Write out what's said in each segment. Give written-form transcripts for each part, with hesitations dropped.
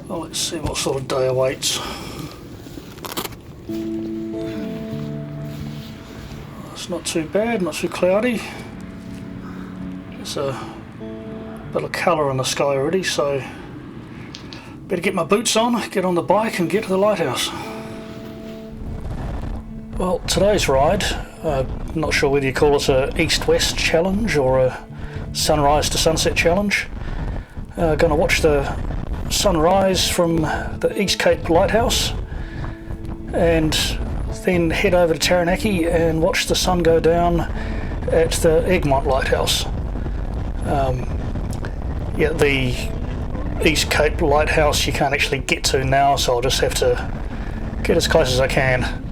Well, let's see what sort of day awaits. It's not too bad, not too cloudy. There's a bit of colour in the sky already, so better get my boots on, get on the bike and get to the lighthouse. Well, today's ride, not sure whether you call it a east-west challenge or a sunrise to sunset challenge. Going to watch the sunrise from the East Cape Lighthouse and then head over to Taranaki and watch the sun go down at the Egmont Lighthouse. Yeah, the East Cape Lighthouse you can't actually get to now, so I'll just have to get as close as I can.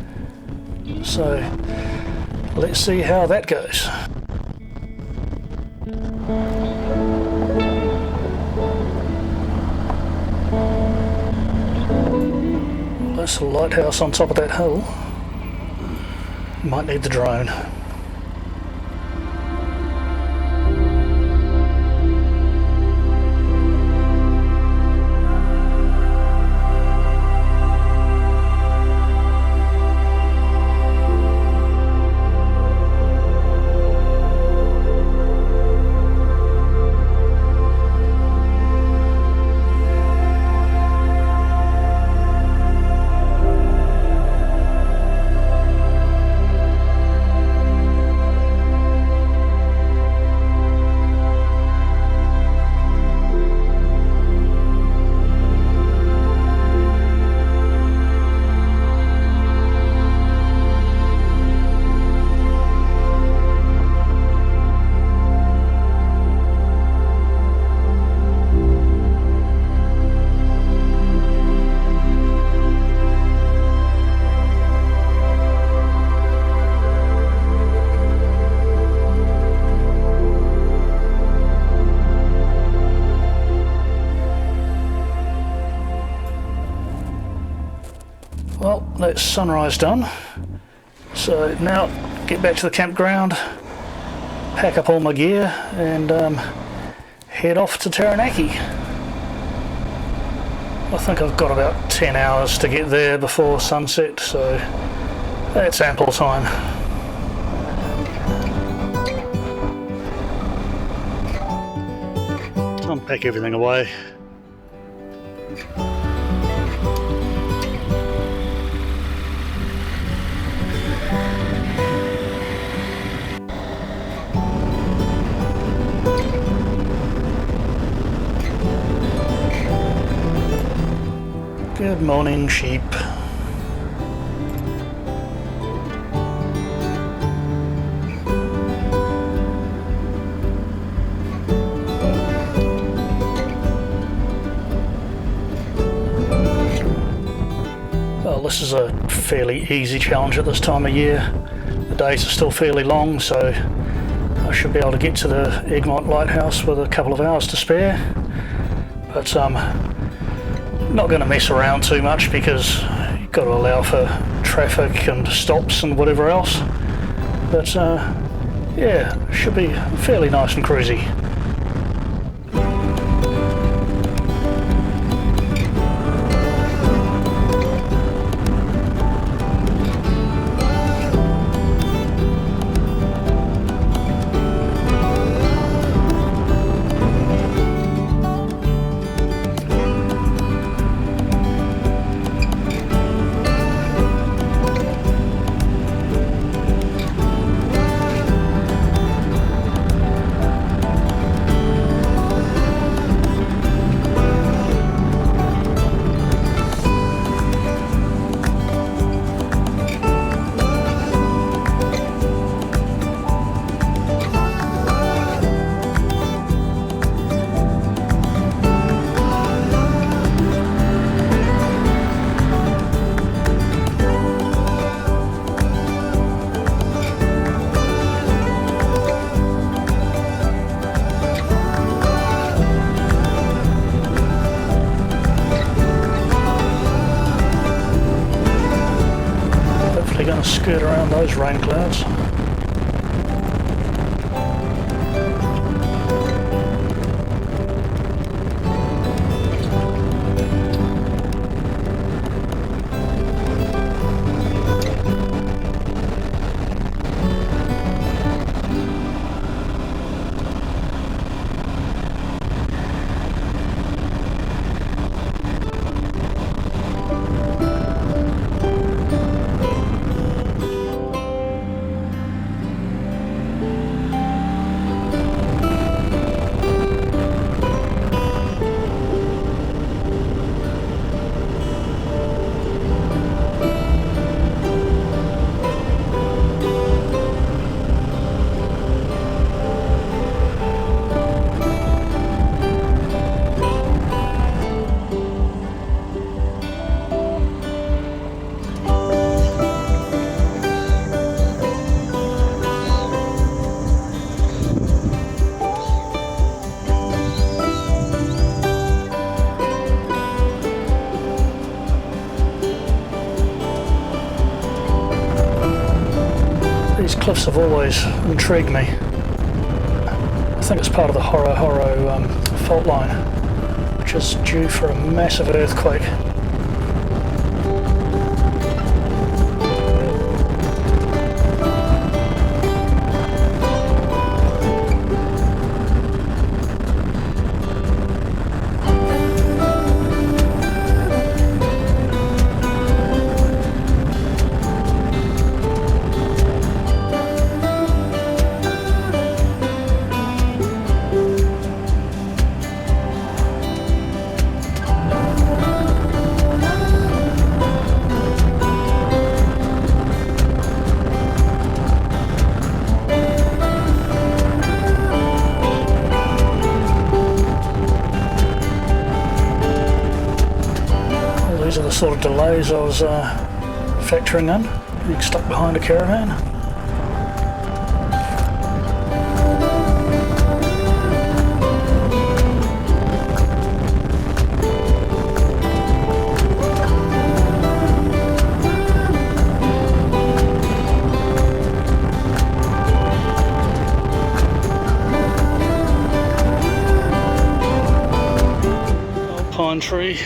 So let's see how that goes. Well, that's the lighthouse on top of that hill. Might need the drone. Well, that's sunrise done. So now get back to the campground, pack up all my gear and head off to Taranaki. I think I've got about 10 hours to get there before sunset, so that's ample time. Unpack everything away. Good morning, sheep. Well, this is a fairly easy challenge at this time of year. The days are still fairly long, so I should be able to get to the Egmont Lighthouse with a couple of hours to spare. But not going to mess around too much because you've got to allow for traffic and stops and whatever else. But yeah, should be fairly nice and cruisy. Going to skirt around those rain clouds. cliffs have always intrigued me. I think it's part of the Ohura fault line, which is due for a massive earthquake. These are the sort of delays I was factoring in, being stuck behind a caravan. Old pine tree.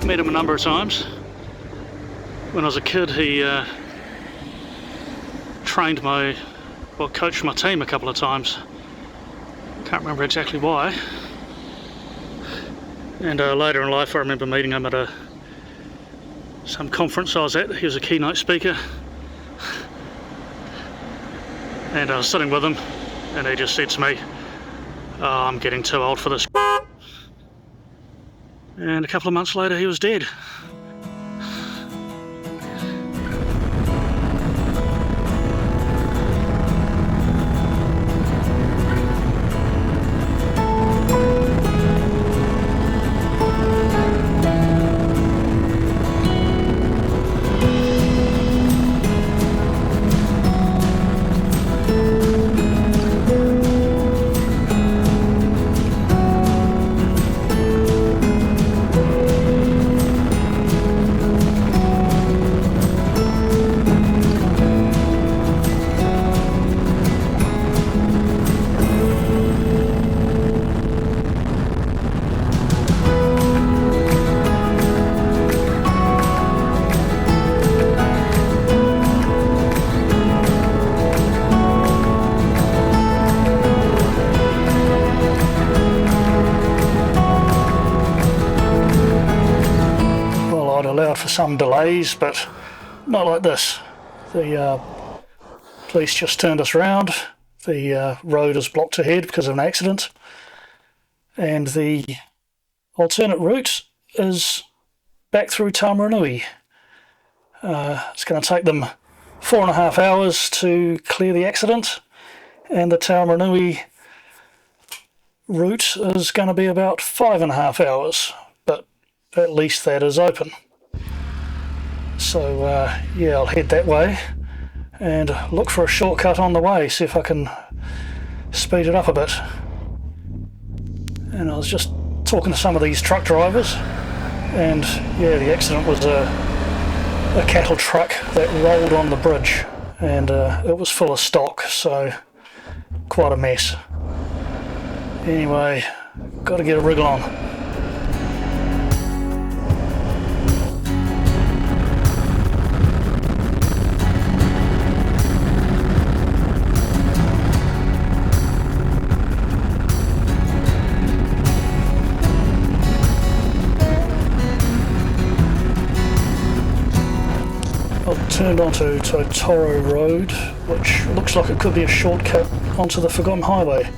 Met him a number of times. When I was a kid, he coached my team a couple of times. Can't remember exactly why. And later in life I remember meeting him at some conference I was at. He was a keynote speaker. And I was sitting with him and he just said to me, "Oh, I'm getting too old for this." And a couple of months later he was dead. Allowed for some delays, but not like this. The police just turned us round. The road is blocked ahead because of an accident, and the alternate route is back through Taranaki. It's going to take them 4.5 hours to clear the accident, and the Taranaki route is going to be about 5.5 hours, but at least that is open. So yeah, I'll head that way and look for a shortcut on the way, see if I can speed it up a bit. And I was just talking to some of these truck drivers, and yeah, the accident was a cattle truck that rolled on the bridge, and it was full of stock, so quite a mess. Anyway, got to get a wriggle on. Turned onto Totoro Road, which looks like it could be a shortcut onto the Forgotten Highway.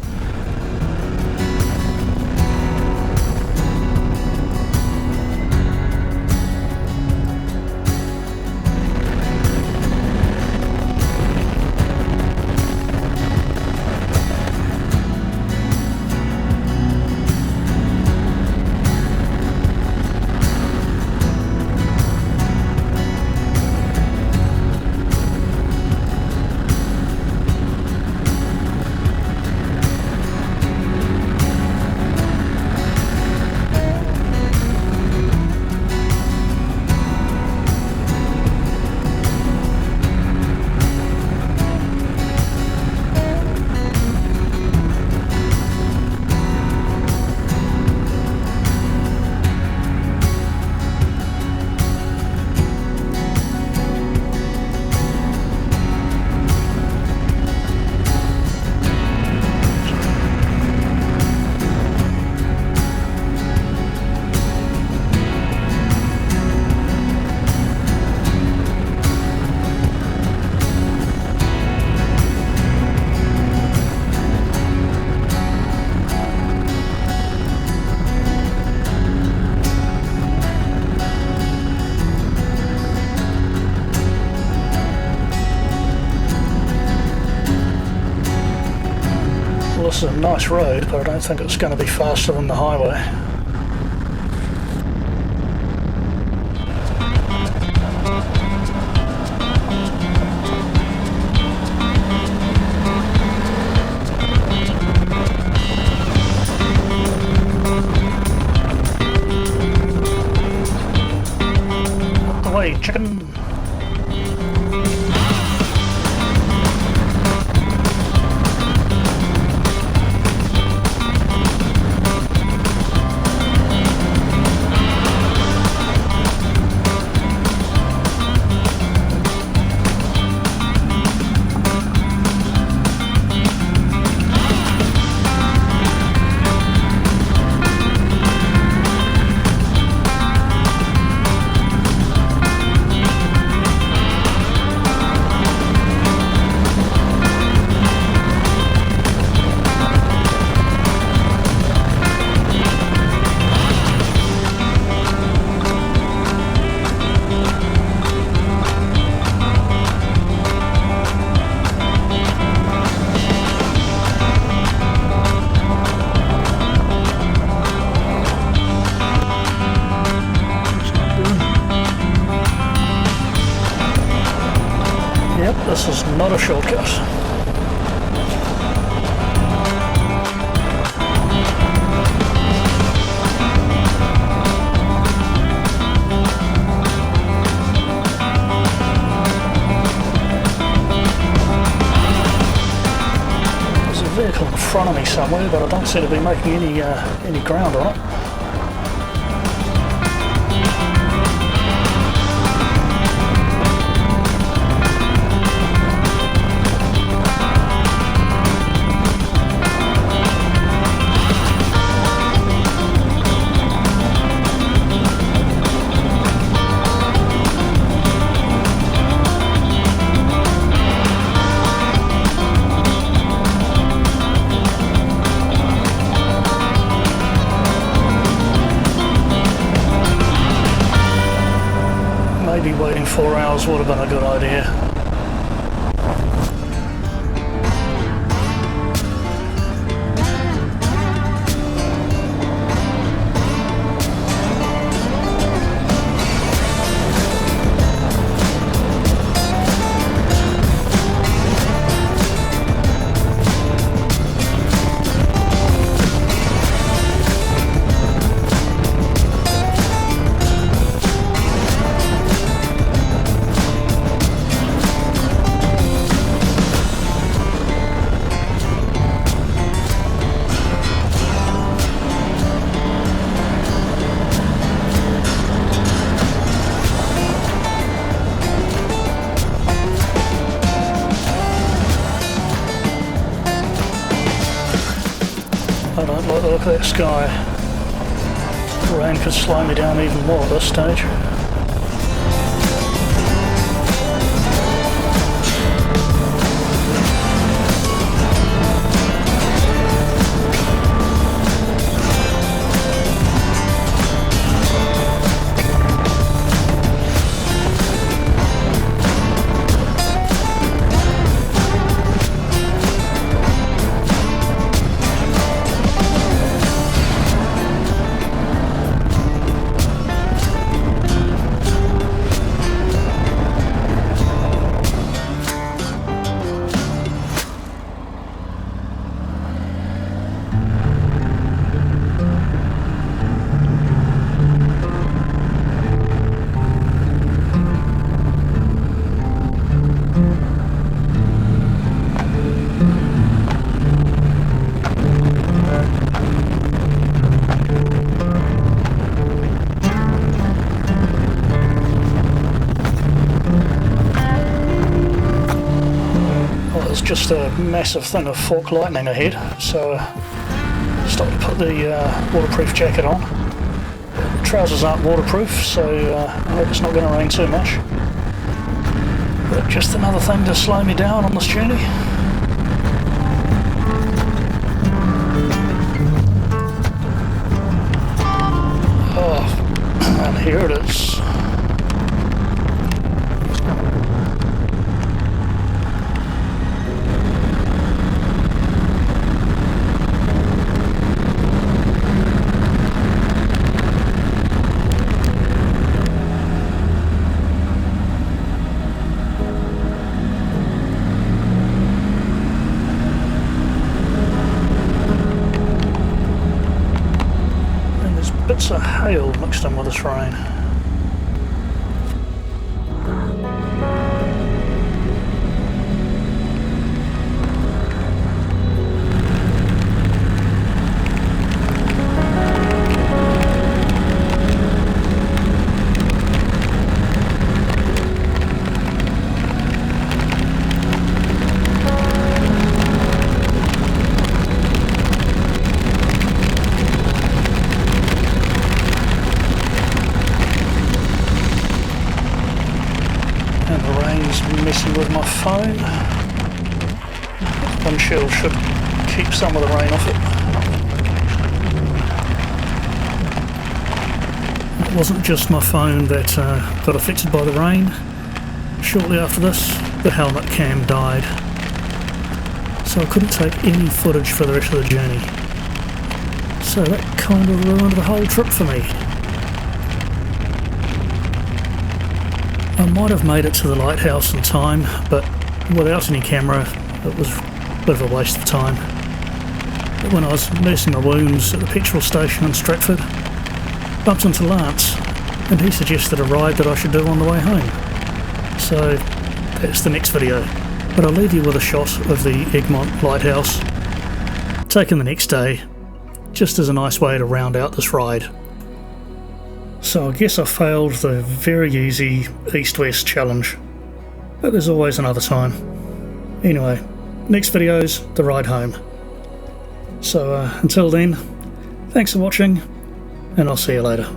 is a nice road, but I don't think it's going to be faster than the highway. Up the way, chicken! This is not a shortcut. There's a vehicle in front of me somewhere, but I don't seem to be making any ground on it. Maybe waiting 4 hours would have been a good idea. I don't like the look of that sky. The rain could slow me down even more at this stage. Just a massive thing of fork lightning ahead, so stopped to put the waterproof jacket on. The trousers aren't waterproof, so I hope it's not going to rain too much. But just another thing to slow me down on this journey. Oh, and here it is. bits of hail mixed in with this rain. Messing with my phone. Windshield should keep some of the rain off it. It wasn't just my phone that got affected by the rain. Shortly after this, the helmet cam died, so I couldn't take any footage for the rest of the journey. So that kind of ruined the whole trip for me. I might have made it to the lighthouse in time, but without any camera it was a bit of a waste of time. But when I was nursing my wounds at the petrol station in Stratford, bumped into Lance, and he suggested a ride that I should do on the way home. So that's the next video, but I'll leave you with a shot of the Egmont Lighthouse, taken the next day, just as a nice way to round out this ride. So I guess I failed the very easy east-west challenge, but there's always another time. Anyway, next video's the ride home. So until then, thanks for watching, and I'll see you later.